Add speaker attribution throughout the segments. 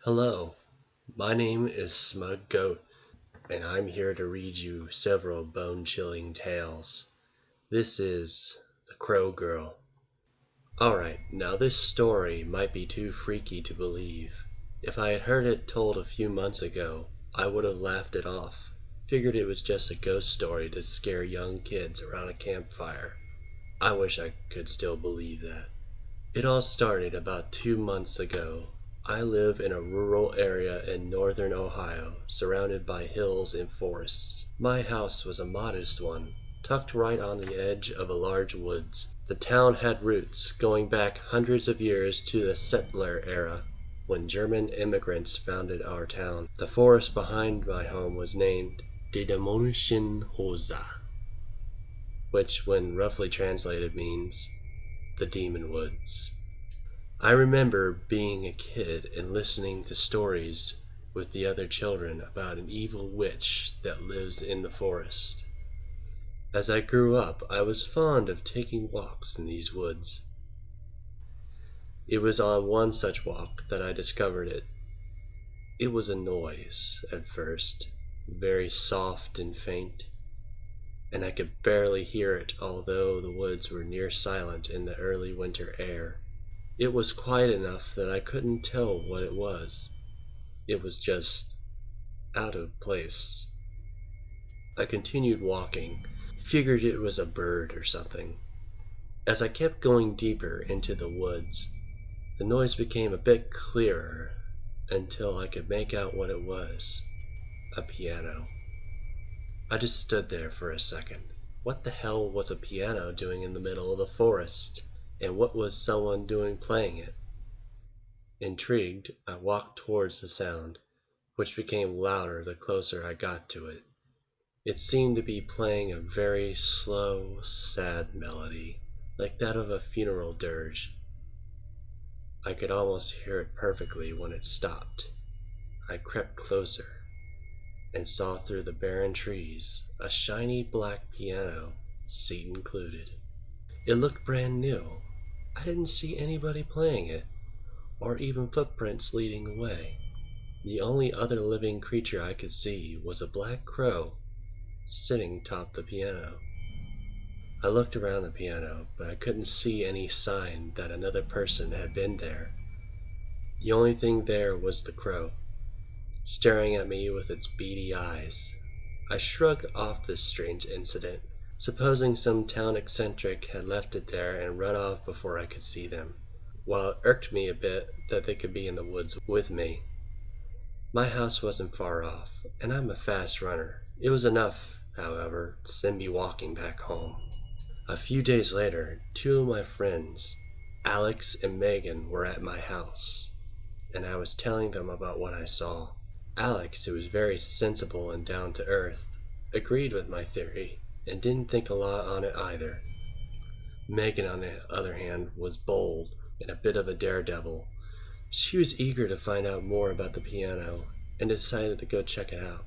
Speaker 1: Hello, my name is Smug Goat, and I'm here to read you several bone-chilling tales. This is The Crow Girl. Alright, now this story might be too freaky to believe. If I had heard it told a few months ago, I would have laughed it off. Figured it was just a ghost story to scare young kids around a campfire. I wish I could still believe that. It all started about 2 months ago. I live in a rural area in northern Ohio, surrounded by hills and forests. My house was a modest one, tucked right on the edge of a large woods. The town had roots going back hundreds of years to the settler era, when German immigrants founded our town. The forest behind my home was named Die Dämonischen Hose, which, when roughly translated, means the Demon Woods. I remember being a kid and listening to stories with the other children about an evil witch that lives in the forest. As I grew up, I was fond of taking walks in these woods. It was on one such walk that I discovered it. It was a noise at first, very soft and faint, and I could barely hear it, although the woods were near silent in the early winter air. It was quiet enough that I couldn't tell what it was. It was just out of place. I continued walking, figured it was a bird or something. As I kept going deeper into the woods, the noise became a bit clearer until I could make out what it was. A piano. I just stood there for a second. What the hell was a piano doing in the middle of the forest? And what was someone doing playing it? Intrigued, I walked towards the sound, which became louder the closer I got to it. It seemed to be playing a very slow, sad melody, like that of a funeral dirge. I could almost hear it perfectly when it stopped. I crept closer and saw through the barren trees a shiny black piano, seat included. It looked brand new. I didn't see anybody playing it, or even footprints leading the way. The only other living creature I could see was a black crow sitting atop the piano. I looked around the piano, but I couldn't see any sign that another person had been there. The only thing there was the crow, staring at me with its beady eyes. I shrugged off this strange incident, supposing some town eccentric had left it there and run off before I could see them, while it irked me a bit that they could be in the woods with me. My house wasn't far off, and I'm a fast runner. It was enough, however, to send me walking back home. A few days later, 2 of my friends, Alex and Megan, were at my house, and I was telling them about what I saw. Alex, who was very sensible and down to earth, agreed with my theory and didn't think a lot on it either. Megan, on the other hand, was bold and a bit of a daredevil. She was eager to find out more about the piano and decided to go check it out.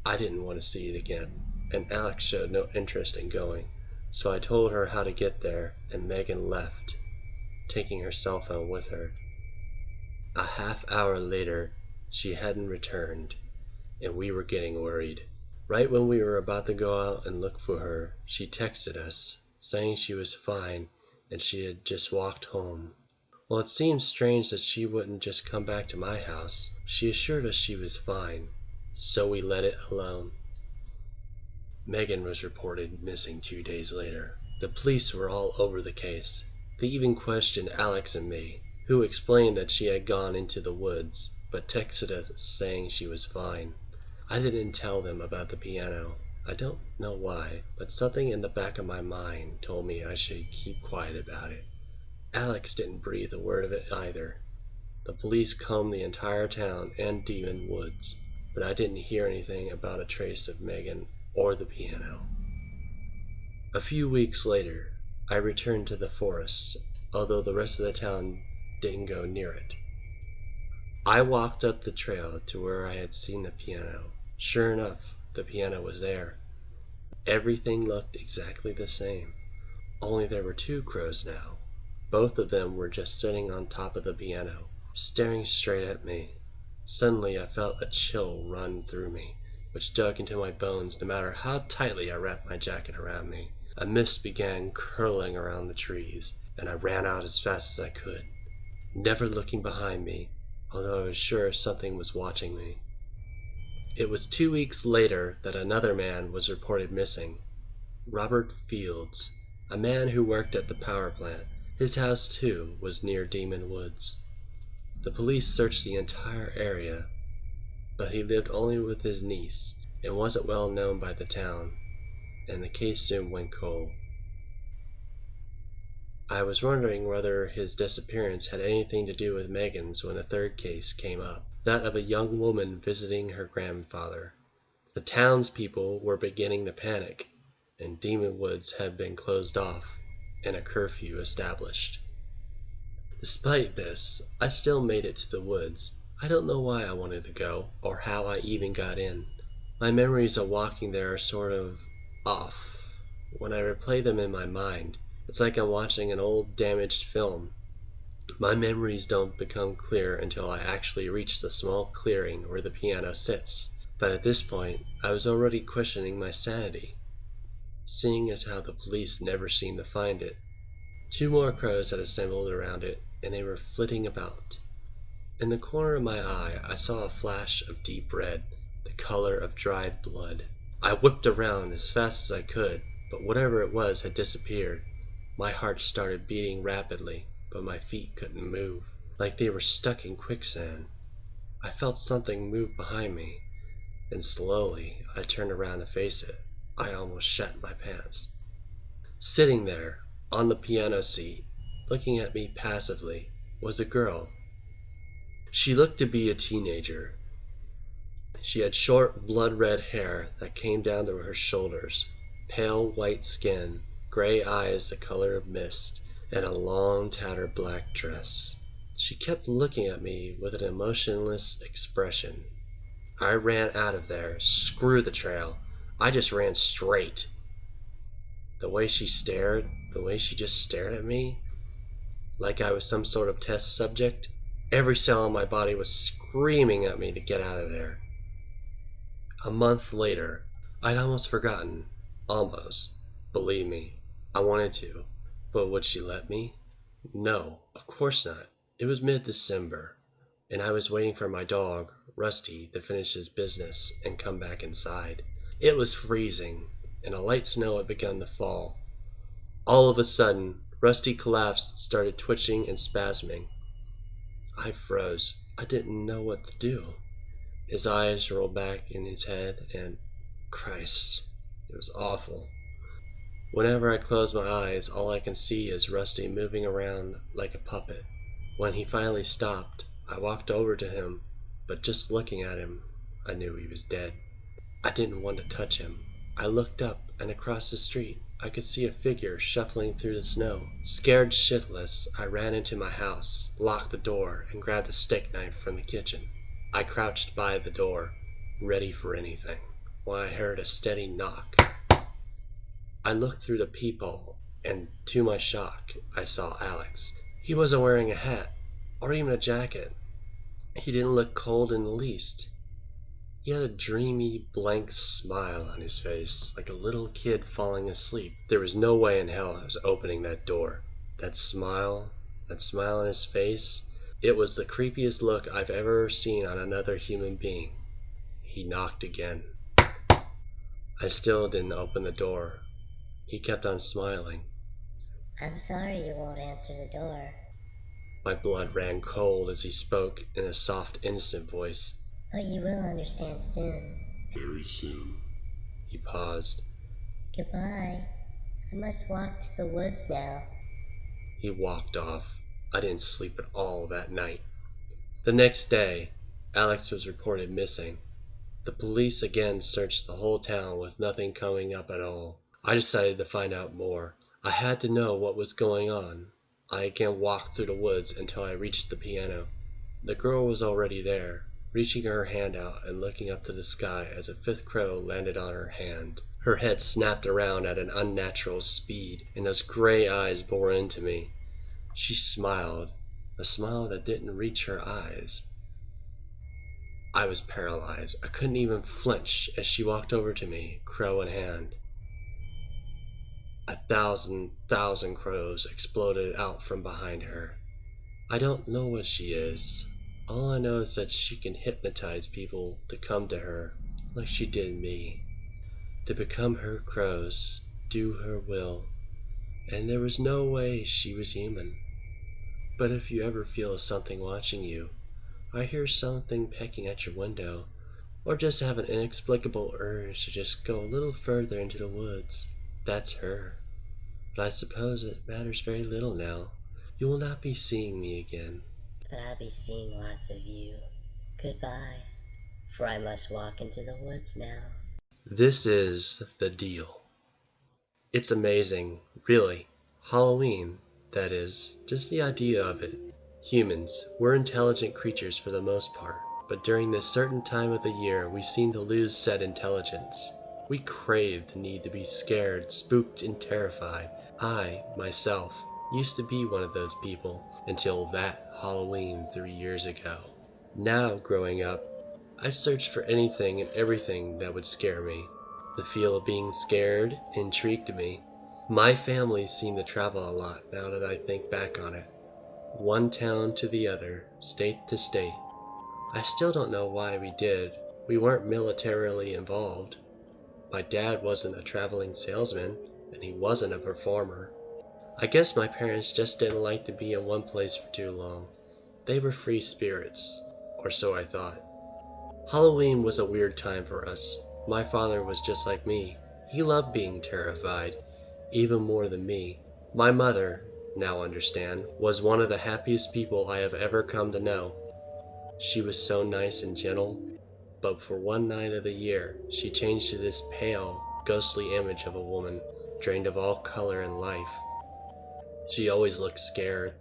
Speaker 1: I didn't want to see it again, and Alex showed no interest in going, so I told her how to get there, and Megan left, taking her cell phone with her. A half hour later, she hadn't returned, and we were getting worried. Right when we were about to go out and look for her, she texted us, saying she was fine and she had just walked home. Well, it seemed strange that she wouldn't just come back to my house. She assured us she was fine, so we let it alone. Megan was reported missing 2 days later. The police were all over the case. They even questioned Alex and me, who explained that she had gone into the woods, but texted us saying she was fine. I didn't tell them about the piano. I don't know why, but something in the back of my mind told me I should keep quiet about it. Alex didn't breathe a word of it either. The police combed the entire town and Demon Woods, but I didn't hear anything about a trace of Megan or the piano. A few weeks later, I returned to the forest, although the rest of the town didn't go near it. I walked up the trail to where I had seen the piano. Sure enough, the piano was there. Everything looked exactly the same, only there were 2 crows now. Both of them were just sitting on top of the piano, staring straight at me. Suddenly I felt a chill run through me, which dug into my bones no matter how tightly I wrapped my jacket around me. A mist began curling around the trees, and I ran out as fast as I could, never looking behind me, although I was sure something was watching me. It was 2 weeks later that another man was reported missing. Robert Fields, a man who worked at the power plant. His house, too, was near Demon Woods. The police searched the entire area, but he lived only with his niece and wasn't well known by the town, and the case soon went cold. I was wondering whether his disappearance had anything to do with Megan's when a third case came up, that of a young woman visiting her grandfather. The townspeople were beginning to panic, and Demon Woods had been closed off and a curfew established. Despite this, I still made it to the woods. I don't know why I wanted to go, or how I even got in. My memories of walking there are sort of off. When I replay them in my mind, it's like I'm watching an old damaged film. My memories don't become clear until I actually reach the small clearing where the piano sits. But at this point, I was already questioning my sanity, seeing as how the police never seemed to find it. 2 more crows had assembled around it, and they were flitting about. In the corner of my eye, I saw a flash of deep red, the color of dried blood. I whipped around as fast as I could, but whatever it was had disappeared. My heart started beating rapidly, but my feet couldn't move, like they were stuck in quicksand. I felt something move behind me, and slowly I turned around to face it. I almost shat my pants. Sitting there, on the piano seat, looking at me passively, was a girl. She looked to be a teenager. She had short, blood-red hair that came down to her shoulders, pale white skin, gray eyes the color of mist, and a long, tattered black dress. She kept looking at me with an emotionless expression. I ran out of there. Screw the trail. I just ran straight. The way she stared, the way she just stared at me, like I was some sort of test subject, every cell in my body was screaming at me to get out of there. A month later, I'd almost forgotten. Almost. Believe me, I wanted to. But would she let me? No, of course not. It was mid-December, and I was waiting for my dog, Rusty, to finish his business and come back inside. It was freezing, and a light snow had begun to fall. All of a sudden, Rusty collapsed and started twitching and spasming. I froze. I didn't know what to do. His eyes rolled back in his head, and Christ, it was awful. Whenever I close my eyes, all I can see is Rusty moving around like a puppet. When he finally stopped, I walked over to him, but just looking at him, I knew he was dead. I didn't want to touch him. I looked up, and across the street, I could see a figure shuffling through the snow. Scared shitless, I ran into my house, locked the door, and grabbed a steak knife from the kitchen. I crouched by the door, ready for anything, when I heard a steady knock. I looked through the peephole, and to my shock, I saw Alex. He wasn't wearing a hat, or even a jacket. He didn't look cold in the least. He had a dreamy, blank smile on his face, like a little kid falling asleep. There was no way in hell I was opening that door. That smile on his face, it was the creepiest look I've ever seen on another human being. He knocked again. I still didn't open the door. He kept on smiling.
Speaker 2: I'm sorry you won't answer the door.
Speaker 1: My blood ran cold as he spoke in a soft, innocent voice.
Speaker 2: But you will understand soon.
Speaker 3: Very soon.
Speaker 1: He paused.
Speaker 2: Goodbye. I must walk to the woods now.
Speaker 1: He walked off. I didn't sleep at all that night. The next day, Alex was reported missing. The police again searched the whole town with nothing coming up at all. I decided to find out more. I had to know what was going on. I again walked through the woods until I reached the piano. The girl was already there, reaching her hand out and looking up to the sky as a fifth crow landed on her hand. Her head snapped around at an unnatural speed, and those gray eyes bored into me. She smiled, a smile that didn't reach her eyes. I was paralyzed. I couldn't even flinch as she walked over to me, crow in hand. A thousand crows exploded out from behind her. I don't know what she is. All I know is that she can hypnotize people to come to her, like she did me, to become her crows, do her will, and there was no way she was human. But if you ever feel something watching you, or hear something pecking at your window, or just have an inexplicable urge to just go a little further into the woods, that's her. But I suppose it matters very little now. You will not be seeing me again.
Speaker 2: But I'll be seeing lots of you. Goodbye, for I must walk into the woods now.
Speaker 1: This is the deal. It's amazing, really. Halloween, that is, just the idea of it. Humans, we're intelligent creatures for the most part, but during this certain time of the year we seem to lose said intelligence. We crave the need to be scared, spooked, and terrified. I, myself, used to be one of those people until that Halloween 3 years ago. Now, growing up, I searched for anything and everything that would scare me. The feel of being scared intrigued me. My family seemed to travel a lot now that I think back on it. One town to the other, state to state. I still don't know why we did. We weren't militarily involved. My dad wasn't a traveling salesman, and he wasn't a performer. I guess my parents just didn't like to be in one place for too long. They were free spirits, or so I thought. Halloween was a weird time for us. My father was just like me. He loved being terrified, even more than me. My mother, now understand, was one of the happiest people I have ever come to know. She was so nice and gentle, but for one night of the year, she changed to this pale, ghostly image of a woman, drained of all color and life. She always looked scared,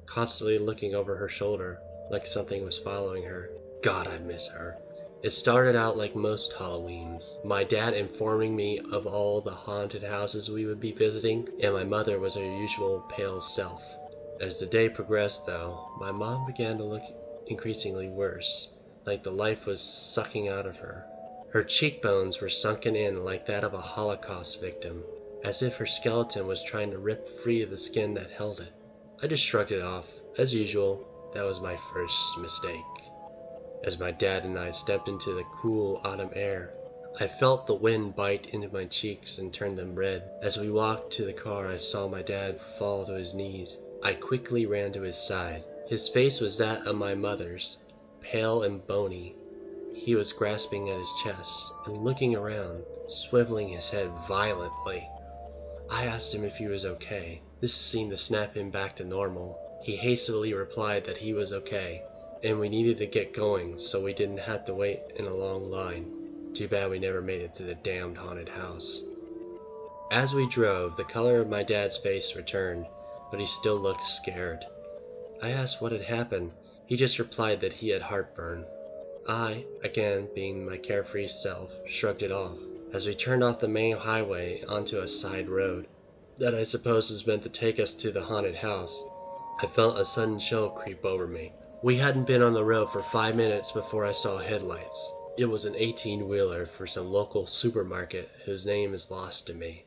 Speaker 1: constantly looking over her shoulder, like something was following her. God, I miss her. It started out like most Halloweens, my dad informing me of all the haunted houses we would be visiting, and my mother was her usual pale self. As the day progressed, though, my mom began to look increasingly worse, like the life was sucking out of her. Her cheekbones were sunken in like that of a Holocaust victim, as if her skeleton was trying to rip free of the skin that held it. I just shrugged it off. As usual, that was my first mistake. As my dad and I stepped into the cool autumn air, I felt the wind bite into my cheeks and turn them red. As we walked to the car, I saw my dad fall to his knees. I quickly ran to his side. His face was that of my mother's, pale and bony. He was grasping at his chest and looking around, swiveling his head violently. I asked him if he was okay. This seemed to snap him back to normal. He hastily replied that he was okay, and we needed to get going so we didn't have to wait in a long line. Too bad we never made it to the damned haunted house. As we drove, the color of my dad's face returned, but he still looked scared. I asked what had happened. He just replied that he had heartburn. I, again being my carefree self, shrugged it off. As we turned off the main highway onto a side road that I suppose was meant to take us to the haunted house, I felt a sudden chill creep over me. We hadn't been on the road for 5 minutes before I saw headlights. It was an 18-wheeler for some local supermarket whose name is lost to me.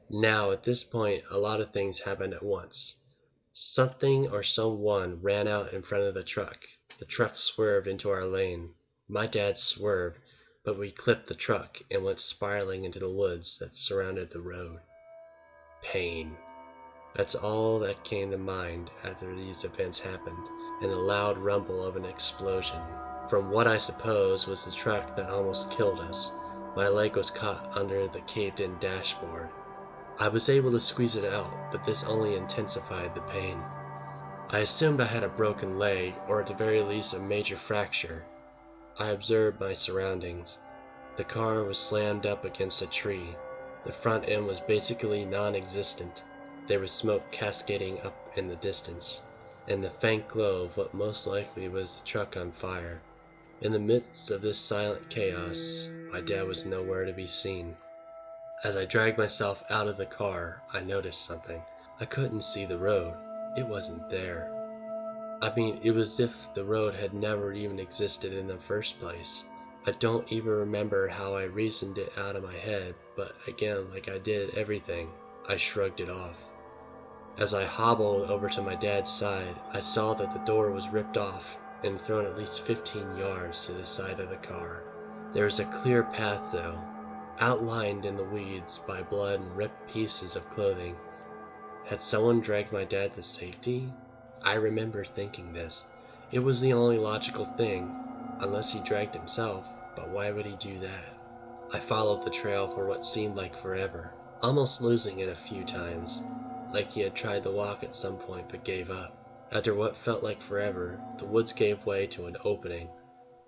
Speaker 1: Now, at this point, a lot of things happened at once. Something or someone ran out in front of the truck. The truck swerved into our lane. My dad swerved, but we clipped the truck and went spiraling into the woods that surrounded the road. Pain. That's all that came to mind after these events happened, and the loud rumble of an explosion. From what I suppose was the truck that almost killed us, my leg was caught under the caved-in dashboard. I was able to squeeze it out, but this only intensified the pain. I assumed I had a broken leg, or at the very least a major fracture. I observed my surroundings. The car was slammed up against a tree. The front end was basically non-existent. There was smoke cascading up in the distance, and the faint glow of what most likely was the truck on fire. In the midst of this silent chaos, my dad was nowhere to be seen. As I dragged myself out of the car, I noticed something. I couldn't see the road. It wasn't there. I mean, it was as if the road had never even existed in the first place. I don't even remember how I reasoned it out of my head, but again, like I did everything, I shrugged it off. As I hobbled over to my dad's side, I saw that the door was ripped off and thrown at least 15 yards to the side of the car. There was a clear path though, outlined in the weeds by blood and ripped pieces of clothing. Had someone dragged my dad to safety? I remember thinking this. It was the only logical thing, unless he dragged himself, but why would he do that? I followed the trail for what seemed like forever, almost losing it a few times, like he had tried to walk at some point but gave up. After what felt like forever, the woods gave way to an opening.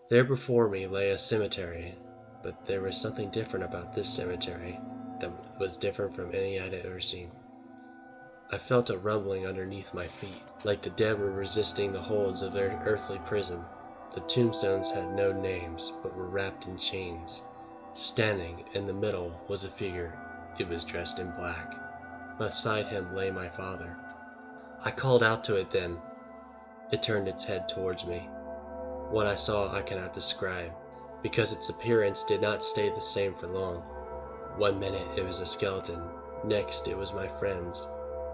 Speaker 1: There before me lay a cemetery, but there was something different about this cemetery that was different from any I'd ever seen. I felt a rumbling underneath my feet, like the dead were resisting the holds of their earthly prison. The tombstones had no names, but were wrapped in chains. Standing in the middle was a figure. It was dressed in black. Beside him lay my father. I called out to it then. It turned its head towards me. What I saw I cannot describe, because its appearance did not stay the same for long. One minute it was a skeleton, next it was my friends,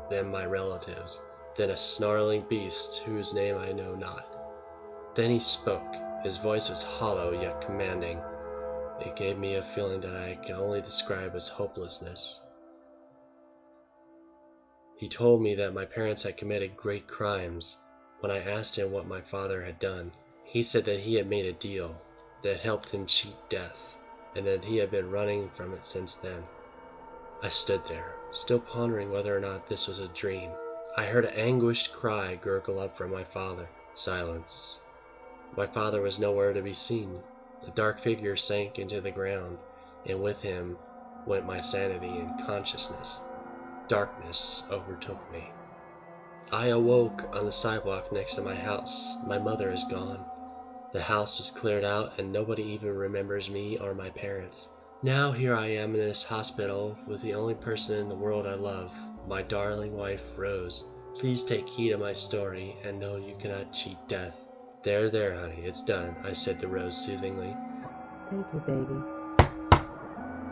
Speaker 1: then my relatives, then a snarling beast whose name I know not. Then he spoke. His voice was hollow yet commanding. It gave me a feeling that I can only describe as hopelessness. He told me that my parents had committed great crimes. When I asked him what my father had done, he said that he had made a deal that helped him cheat death, and that he had been running from it since then. I stood there, still pondering whether or not this was a dream. I heard an anguished cry gurgle up from my father. Silence. My father was nowhere to be seen. The dark figure sank into the ground, and with him went my sanity and consciousness. Darkness overtook me. I awoke on the sidewalk next to my house. My mother is gone. The house was cleared out, and nobody even remembers me or my parents. Now here I am in this hospital with the only person in the world I love, my darling wife, Rose. Please take heed of my story, and know you cannot cheat death. There, honey, it's done, I said to Rose soothingly.
Speaker 2: Thank you, baby.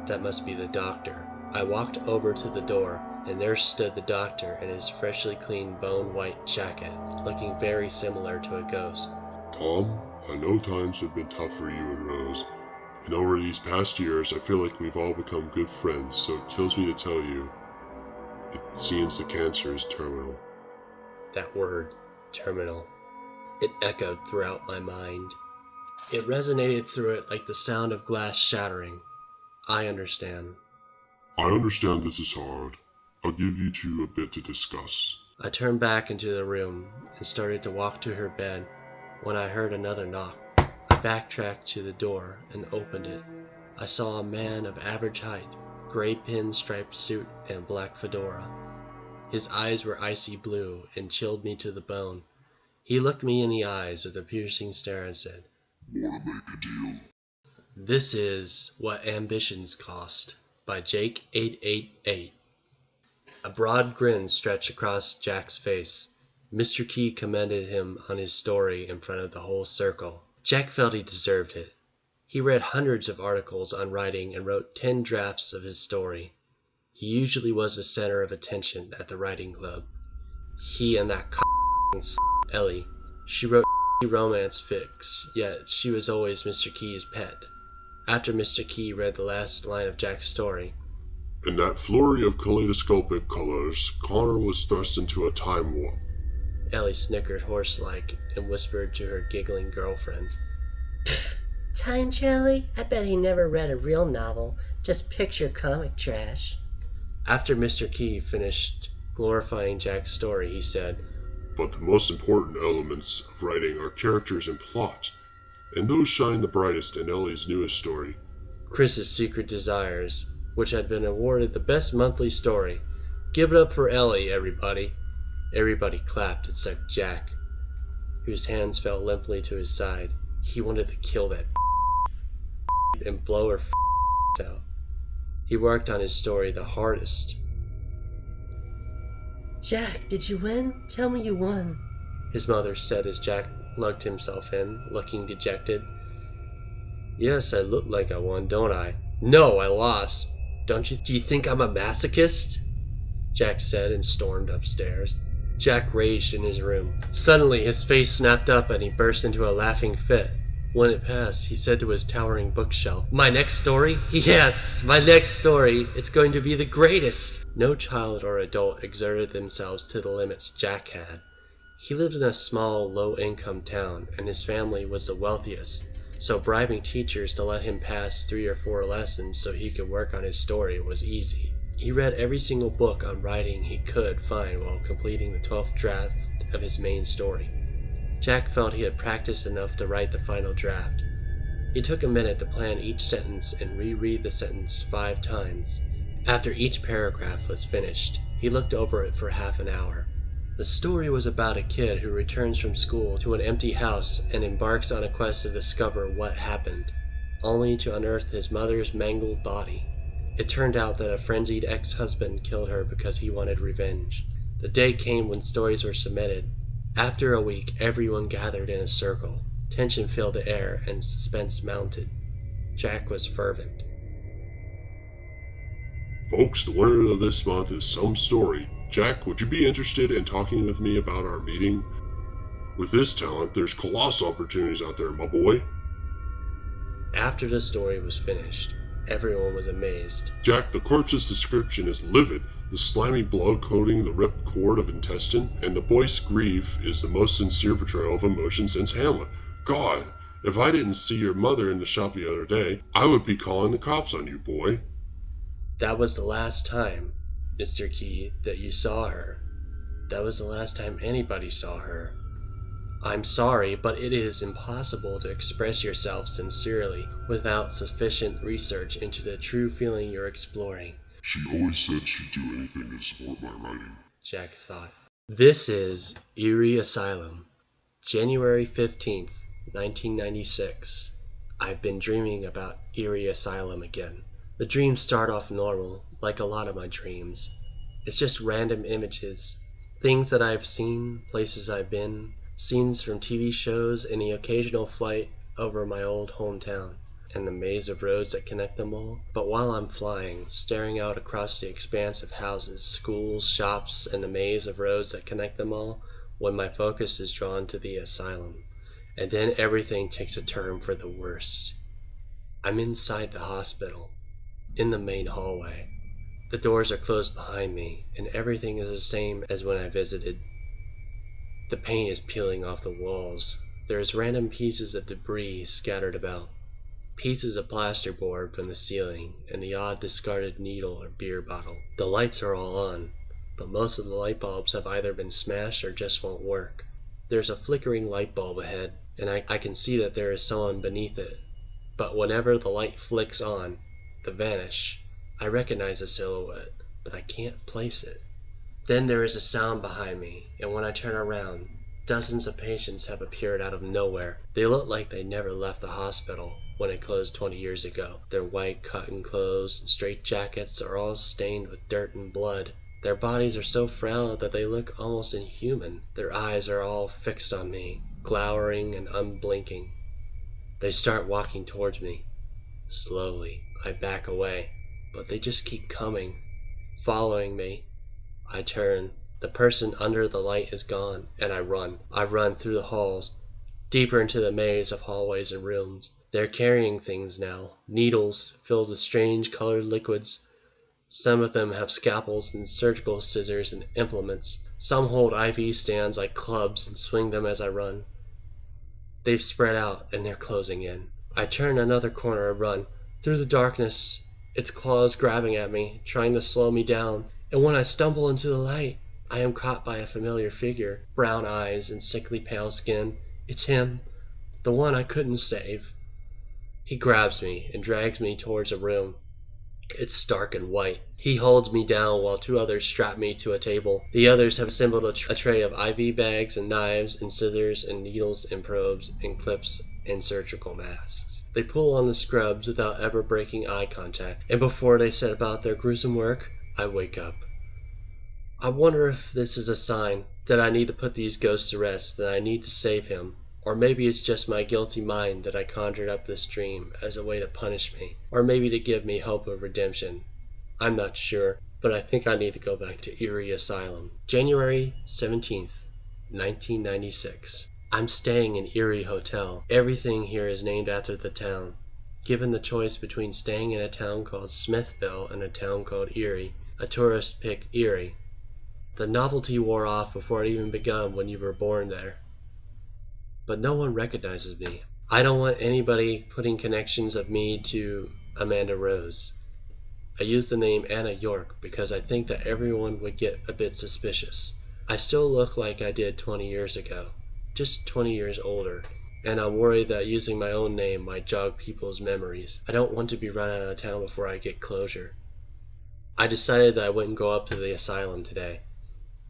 Speaker 1: That must be the doctor. I walked over to the door, and there stood the doctor in his freshly cleaned bone-white jacket, looking very similar to a ghost.
Speaker 3: Tom, I know times have been tough for you and Rose, and over these past years I feel like we've all become good friends, so it kills me to tell you, it seems the cancer is terminal.
Speaker 1: That word, terminal. It echoed throughout my mind. It resonated through it like the sound of glass shattering. I understand.
Speaker 3: I understand this is hard. I'll give you two a bit to discuss.
Speaker 1: I turned back into the room and started to walk to her bed when I heard another knock. I backtracked to the door and opened it. I saw a man of average height, gray pinstriped suit and black fedora. His eyes were icy blue and chilled me to the bone. He looked me in the eyes with a piercing stare and said,
Speaker 3: "Wanna make a deal?"
Speaker 1: This is What Ambitions Cost by Jake 888. A broad grin stretched across Jack's face. Mr. Key commended him on his story in front of the whole circle. Jack felt he deserved it. He read hundreds of articles on writing and wrote 10 drafts of his story. He usually was the center of attention at the writing club. He and that Ellie. She wrote romance fics, yet she was always Mr. Key's pet. After Mr. Key read the last line of Jack's story,
Speaker 3: In that flurry of kaleidoscopic colors, Connor was thrust into a time warp.
Speaker 1: Ellie snickered horse-like and whispered to her giggling girlfriend,
Speaker 2: Time traveler? I bet he never read a real novel, just picture comic trash.
Speaker 1: After Mr. Key finished glorifying Jack's story, he said,
Speaker 3: But the most important elements of writing are characters and plot, and those shine the brightest in Ellie's newest story.
Speaker 1: Chris's Secret Desires, which had been awarded the best monthly story. Give it up for Ellie, everybody. Everybody clapped except Jack, whose hands fell limply to his side. He wanted to kill that and blow her out. He worked on his story the hardest.
Speaker 2: Jack, did you win? Tell me you won.
Speaker 1: his mother said as Jack lugged himself in, looking dejected. Yes, I look like I won, don't I? No, I lost. Do you think I'm a masochist? Jack said and stormed upstairs. Jack raged in his room. Suddenly his face snapped up and he burst into a laughing fit. When it passed, he said to his towering bookshelf, My next story? Yes, my next story. It's going to be the greatest. No child or adult exerted themselves to the limits Jack had. He lived in a small, low-income town, and his family was the wealthiest, so bribing teachers to let him pass 3 or 4 lessons so he could work on his story was easy. He read every single book on writing he could find while completing the 12th draft of his main story. Jack felt he had practiced enough to write the final draft. He took a minute to plan each sentence and reread the sentence 5 times. After each paragraph was finished, he looked over it for half an hour. The story was about a kid who returns from school to an empty house and embarks on a quest to discover what happened, only to unearth his mother's mangled body. It turned out that a frenzied ex-husband killed her because he wanted revenge. The day came when stories were submitted. After a week, everyone gathered in a circle. Tension filled the air and suspense mounted. Jack was fervent.
Speaker 3: Folks, the winner of this month is Some Story. Jack, would you be interested in talking with me about our meeting? With this talent, there's colossal opportunities out there, my boy.
Speaker 1: After the story was finished, everyone was amazed.
Speaker 3: Jack, the corpse's description is livid, the slimy blood coating the ripped cord of intestine, and the boy's grief is the most sincere portrayal of emotion since Hamlet. God, if I didn't see your mother in the shop the other day, I would be calling the cops on you, boy.
Speaker 1: That was the last time, Mr. Key, that you saw her. That was the last time anybody saw her. I'm sorry, but it is impossible to express yourself sincerely without sufficient research into the true feeling you're exploring.
Speaker 3: She always said she'd do anything to support my writing,
Speaker 1: Jack thought. This is Eerie Asylum, January 15th, 1996. I've been dreaming about Eerie Asylum again. The dreams start off normal, like a lot of my dreams. It's just random images, things that I've seen, places I've been, scenes from TV shows, and the occasional flight over my old hometown, and the maze of roads that connect them all. But while I'm flying, staring out across the expanse of houses, schools, shops, and the maze of roads that connect them all, when my focus is drawn to the asylum, and then everything takes a turn for the worst. I'm inside the hospital, in the main hallway. The doors are closed behind me, and everything is the same as when I visited. The paint is peeling off the walls. There's random pieces of debris scattered about. Pieces of plasterboard from the ceiling, and the odd discarded needle or beer bottle. The lights are all on, but most of the light bulbs have either been smashed or just won't work. There's a flickering light bulb ahead, and I can see that there is someone beneath it. But whenever the light flicks on, they vanish. I recognize the silhouette, but I can't place it. Then there is a sound behind me, and when I turn around, dozens of patients have appeared out of nowhere. They look like they never left the hospital when it closed 20 years ago. Their white cotton clothes and straight jackets are all stained with dirt and blood. Their bodies are so frail that they look almost inhuman. Their eyes are all fixed on me, glowering and unblinking. They start walking towards me. Slowly, I back away, but they just keep coming, following me. I turn. The person under the light is gone, and I run. I run through the halls, deeper into the maze of hallways and rooms. They're carrying things now, needles filled with strange colored liquids. Some of them have scalpels and surgical scissors and implements. Some hold IV stands like clubs and swing them as I run. They've spread out, and they're closing in. I turn another corner and run. Through the darkness, its claws grabbing at me, trying to slow me down. And when I stumble into the light, I am caught by a familiar figure, brown eyes and sickly pale skin. It's him, the one I couldn't save. He grabs me and drags me towards a room. It's stark and white. He holds me down while 2 others strap me to a table. The others have assembled a tray of IV bags and knives and scissors and needles and probes and clips and surgical masks. They pull on the scrubs without ever breaking eye contact, and before they set about their gruesome work, I wake up. I wonder if this is a sign. that I need to put these ghosts to rest, that I need to save him. Or maybe it's just my guilty mind that I conjured up this dream as a way to punish me, or maybe to give me hope of redemption. I'm not sure, but I think I need to go back to Eerie Asylum. January 17th, 1996. I'm staying in Eerie Hotel. Everything here is named after the town. Given the choice between staying in a town called Smithville and a town called Eerie, a tourist picked Eerie. The novelty wore off before it even begun when you were born there. But no one recognizes me. I don't want anybody putting connections of me to Amanda Rose. I use the name Anna York because I think that everyone would get a bit suspicious. I still look like I did 20 years ago, just 20 years older, and I'm worried that using my own name might jog people's memories. I don't want to be run out of town before I get closure. I decided that I wouldn't go up to the asylum today.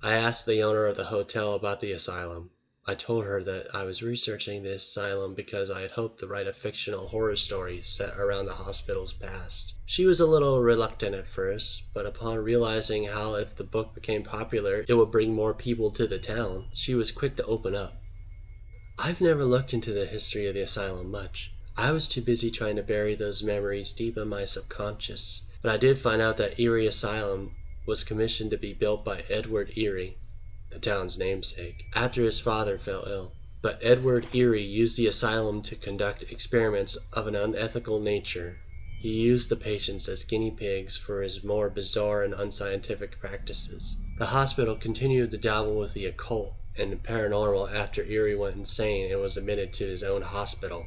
Speaker 1: I asked the owner of the hotel about the asylum. I told her that I was researching the asylum because I had hoped to write a fictional horror story set around the hospital's past. She was a little reluctant at first, but upon realizing how if the book became popular, it would bring more people to the town, she was quick to open up. I've never looked into the history of the asylum much. I was too busy trying to bury those memories deep in my subconscious. But I did find out that Eerie Asylum was commissioned to be built by Edward Eerie, the town's namesake, after his father fell ill. But Edward Eerie used the asylum to conduct experiments of an unethical nature. He used the patients as guinea pigs for his more bizarre and unscientific practices. The hospital continued to dabble with the occult and paranormal after Eerie went insane and was admitted to his own hospital.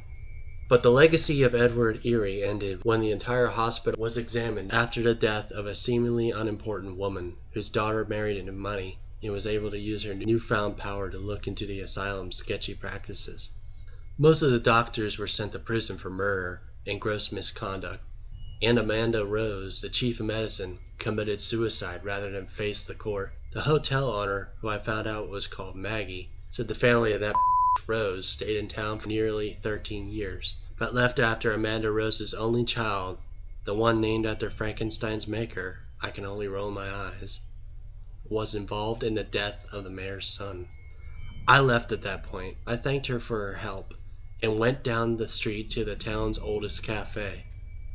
Speaker 1: But the legacy of Edward Eerie ended when the entire hospital was examined after the death of a seemingly unimportant woman whose daughter married into money and was able to use her newfound power to look into the asylum's sketchy practices. Most of the doctors were sent to prison for murder and gross misconduct, and Amanda Rose, the chief of medicine, committed suicide rather than face the court. The hotel owner, who I found out was called Maggie, said the family of that Rose stayed in town for nearly 13 years, but left after Amanda Rose's only child, the one named after Frankenstein's maker, I can only roll my eyes, was involved in the death of the mayor's son. I left at that point. I thanked her for her help and went down the street to the town's oldest cafe.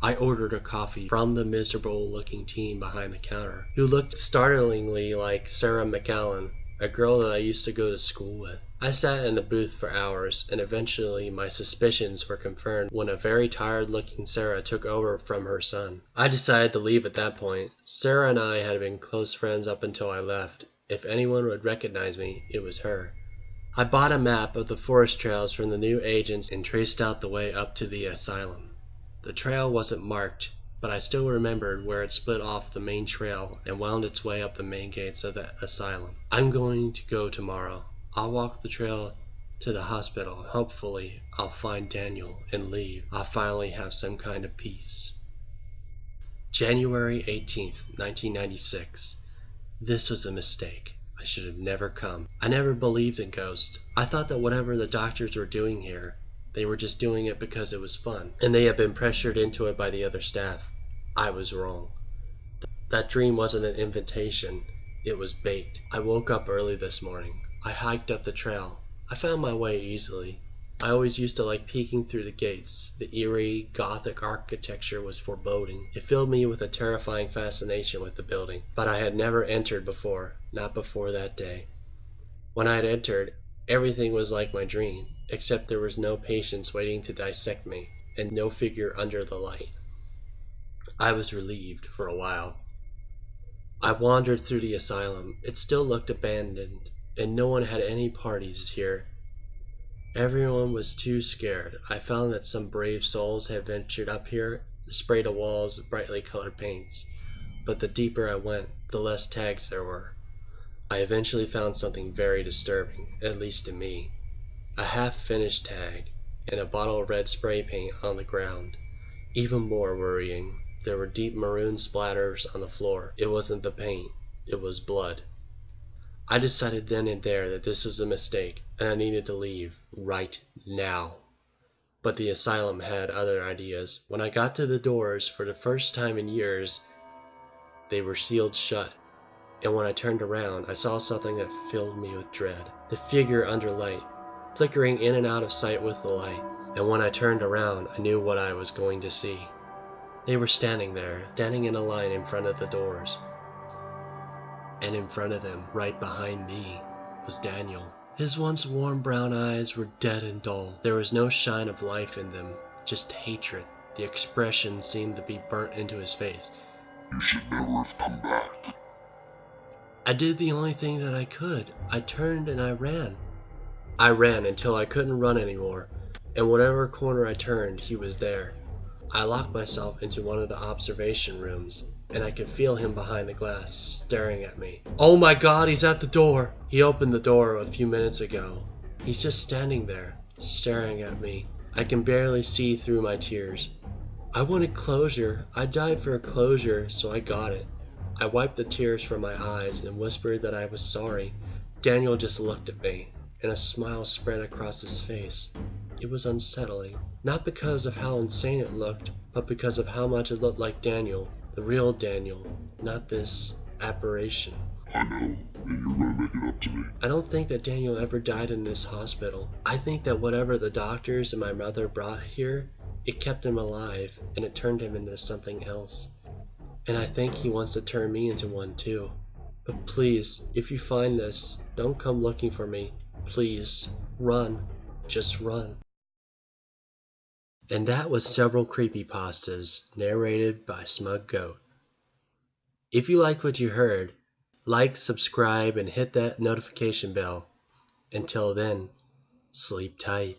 Speaker 1: I ordered a coffee from the miserable-looking teen behind the counter, who looked startlingly like Sarah McAllen, a girl that I used to go to school with. I sat in the booth for hours, and eventually my suspicions were confirmed when a very tired-looking Sarah took over from her son. I decided to leave at that point. Sarah and I had been close friends up until I left. If anyone would recognize me, it was her. I bought a map of the forest trails from the new agents and traced out the way up to the asylum. The trail wasn't marked, but I still remembered where it split off the main trail and wound its way up the main gates of the asylum. I'm going to go tomorrow. I'll walk the trail to the hospital. Hopefully, I'll find Daniel and leave. I'll finally have some kind of peace. January 18th, 1996. This was a mistake. I should have never come. I never believed in ghosts. I thought that whatever the doctors were doing here, they were just doing it because it was fun, and they had been pressured into it by the other staff. I was wrong. That dream wasn't an invitation. It was bait. I woke up early this morning. I hiked up the trail. I found my way easily. I always used to like peeking through the gates. The eerie, gothic architecture was foreboding. It filled me with a terrifying fascination with the building. But I had never entered before, not before that day. When I had entered, everything was like my dream, except there was no patients waiting to dissect me, and no figure under the light. I was relieved for a while. I wandered through the asylum. It still looked abandoned, and no one had any parties here. Everyone was too scared. I found that some brave souls had ventured up here, sprayed the walls with brightly colored paints. But the deeper I went, the less tags there were. I eventually found something very disturbing, at least to me. A half-finished tag, and a bottle of red spray paint on the ground. Even more worrying, there were deep maroon splatters on the floor. It wasn't the paint, it was blood. I decided then and there that this was a mistake, and I needed to leave, right now. But the asylum had other ideas. When I got to the doors, for the first time in years, they were sealed shut. and when I turned around, I saw something that filled me with dread. The figure under light, flickering in and out of sight with the light, and when I turned around, I knew what I was going to see. They were standing there, standing in a line in front of the doors. And in front of them, right behind me, was Daniel. His once warm brown eyes were dead and dull. There was no shine of life in them, just hatred. The expression seemed to be burnt into his face.
Speaker 3: You should never have come back.
Speaker 1: I did the only thing that I could. I turned and I ran. I ran until I couldn't run anymore, and whatever corner I turned, he was there. I locked myself into one of the observation rooms, and I could feel him behind the glass, staring at me. Oh my God, he's at the door! He opened the door a few minutes ago. He's just standing there, staring at me. I can barely see through my tears. I wanted closure. I died for a closure, so I got it. I wiped the tears from my eyes and whispered that I was sorry. Daniel just looked at me, and a smile spread across his face. It was unsettling, not because of how insane it looked, but because of how much it looked like Daniel, the real Daniel, not this apparition.
Speaker 3: I know, and you're gonna make it up to me.
Speaker 1: I don't think that Daniel ever died in this hospital. I think that whatever the doctors and my mother brought here, it kept him alive, and it turned him into something else. And I think he wants to turn me into one too. But please, if you find this, don't come looking for me. Please, run. Just run. And that was several creepypastas narrated by Smug Goat. If you liked what you heard, like, subscribe, and hit that notification bell. Until then, sleep tight.